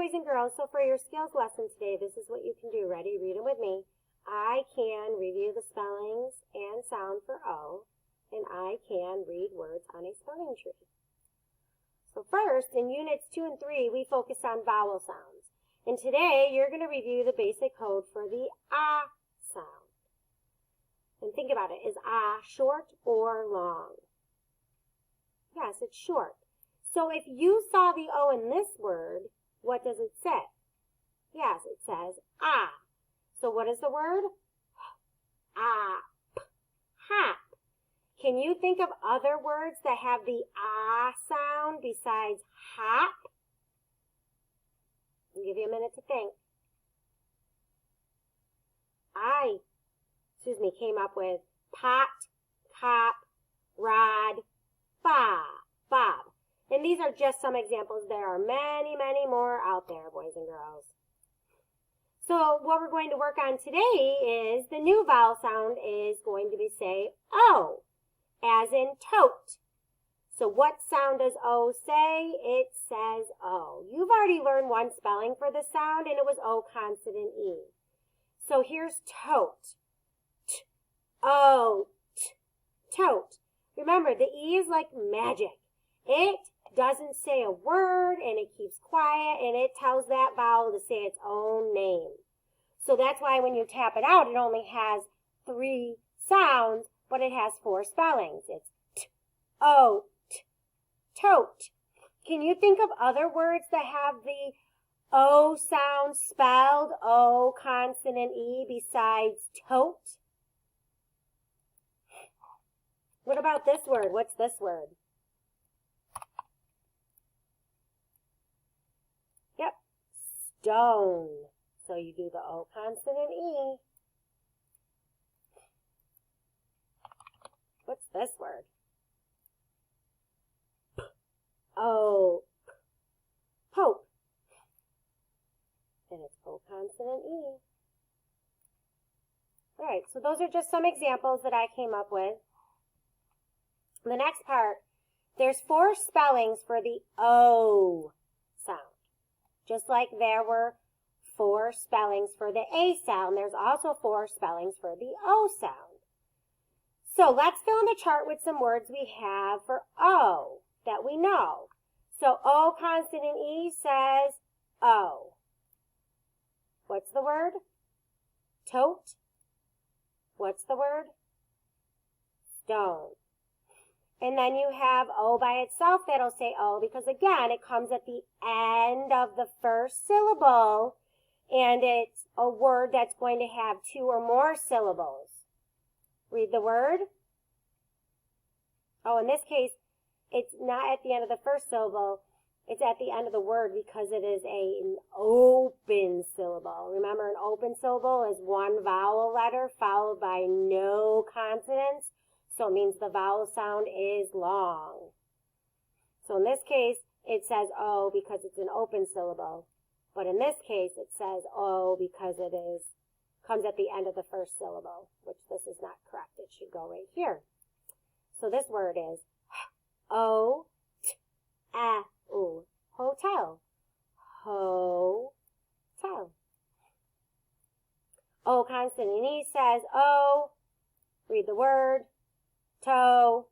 boys and girls, so for your skills lesson today, this is what you can do. Ready? Read them with me. I can review the spellings and sound for O, and I can read words on a spelling tree. So first, in Units 2 and 3, we focus on vowel sounds. And today, you're going to review the basic code for the ah sound. And think about it. Is ah short or long? Yes, it's short. So if you saw the O in this word, what does it say? Yes, it says ah. So what is the word? Ah, hop. Can you think of other words that have the ah sound besides hop? I'll give you a minute to think. I came up with pot, cop, rod, bob. And these are just some examples. There are many, many more out there, boys and girls. So what we're going to work on today is the new vowel sound is going to be say O, as in tote. So what sound does O say? It says O. You've already learned one spelling for the sound, and it was O consonant E. So here's tote. T-O, tote. Remember, the E is like magic. It doesn't say a word, and it keeps quiet, and it tells that vowel to say its own name. So that's why when you tap it out, it only has 3 sounds, but it has 4 spellings. It's T-O, tote. Can you think of other words that have the O sound spelled, O consonant E, besides tote? What about this word? What's this word? Yep, stone. So you do the O consonant E. What's this word? O, pope. And it's O consonant E. All right, so those are just some examples that I came up with. The next part, there's 4 spellings for the O sound. Just like there were 4 spellings for the A sound, there's also 4 spellings for the O sound. So let's fill in the chart with some words we have for O that we know. So O consonant E says O. What's the word? Tote. What's the word? Stone. And then you have O by itself that'll say O because, again, it comes at the end of the first syllable, and it's a word that's going to have 2 or more syllables. Read the word. Oh, in this case, it's not at the end of the first syllable. It's at the end of the word because it is an open syllable. Remember, an open syllable is 1 vowel letter followed by no consonants. So it means the vowel sound is long. So in this case, it says O because it's an open syllable. But in this case, it says O because it comes at the end of the first syllable, which this is not correct. It should go right here. So this word is O-T-A-U, hotel. Hotel. O consonant E says O. Read the word. Toe,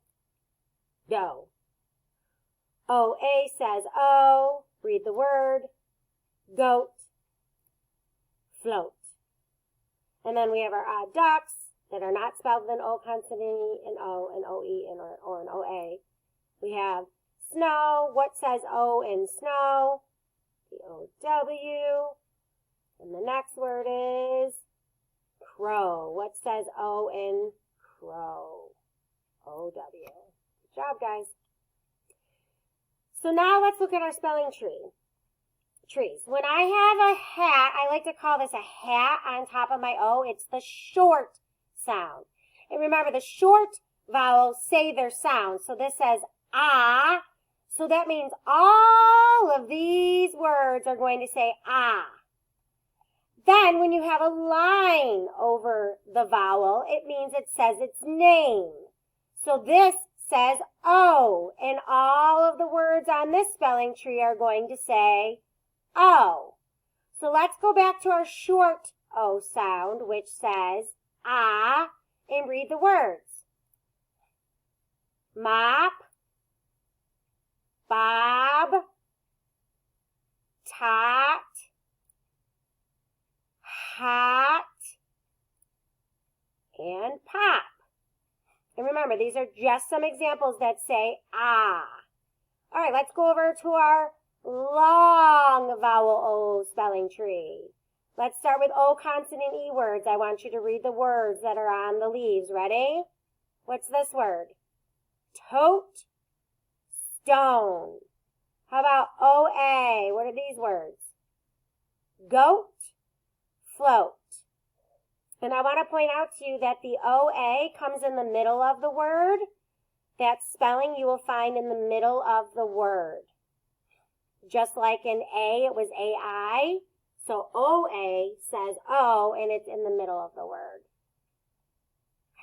dough. O-A says O. Read the word. Goat, float. And then we have our odd ducks that are not spelled with an O consonant E, an O, an O-E, or an O-A. We have snow. What says O in snow? The O-W. And the next word is crow. What says O in crow? O-W. Good job, guys. So now let's look at our spelling trees. When I have a hat, I like to call this a hat on top of my O. It's the short sound. And remember, the short vowels say their sound. So this says ah. So that means all of these words are going to say ah. Then when you have a line over the vowel, it means it says its name. So this says O, and all of the words on this spelling tree are going to say O. So let's go back to our short O sound, which says ah, and read the words. Mop, bob, tot, hot, and pop. And remember, these are just some examples that say ah. All right, let's go over to our long vowel O spelling tree. Let's start with O consonant E words. I want you to read the words that are on the leaves. Ready? What's this word? Tote, stone. How about OA? What are these words? Goat, float. And I want to point out to you that the OA comes in the middle of the word. That spelling you will find in the middle of the word. Just like in A, it was AI. So OA says O, and it's in the middle of the word.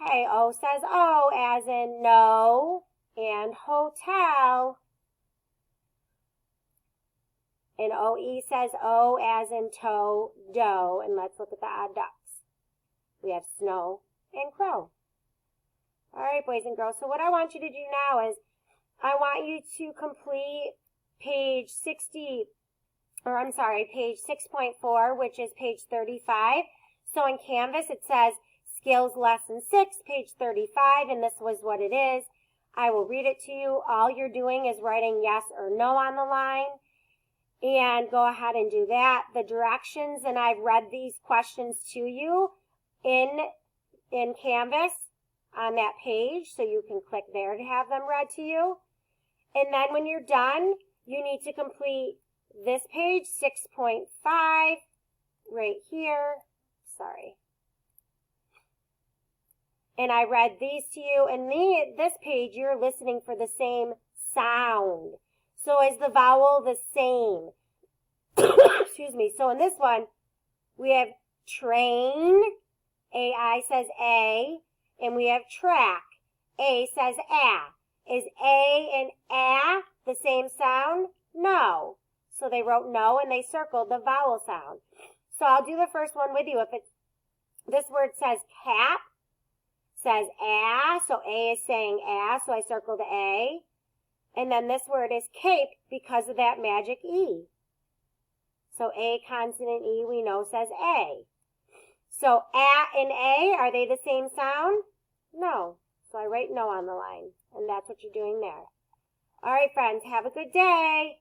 Okay, O says O as in no and hotel. And OE says O as in toe, doe. And let's look at the odd ducks. We have snow and crow. All right, boys and girls. So what I want you to do now is I want you to complete page 6.4, which is page 35. So in Canvas, it says Skills Lesson 6, page 35, and this was what it is. I will read it to you. All you're doing is writing yes or no on the line. And go ahead and do that. The directions, and I've read these questions to you in Canvas on that page, so you can click there to have them read to you. And then when you're done, you need to complete this page, 6.5, right here. Sorry. And I read these to you. And this page, you're listening for the same sound. So is the vowel the same? Excuse me. So in this one, we have train. AI says A. And we have track. A says A. Is A and A the same sound? No. So they wrote no and they circled the vowel sound. So I'll do the first one with you. If it's this word says cap, says A, so A is saying A, so I circled A. And then this word is cape because of that magic E. So A consonant E we know says A. So A and A, are they the same sound? No. So I write no on the line. And that's what you're doing there. All right, friends, have a good day.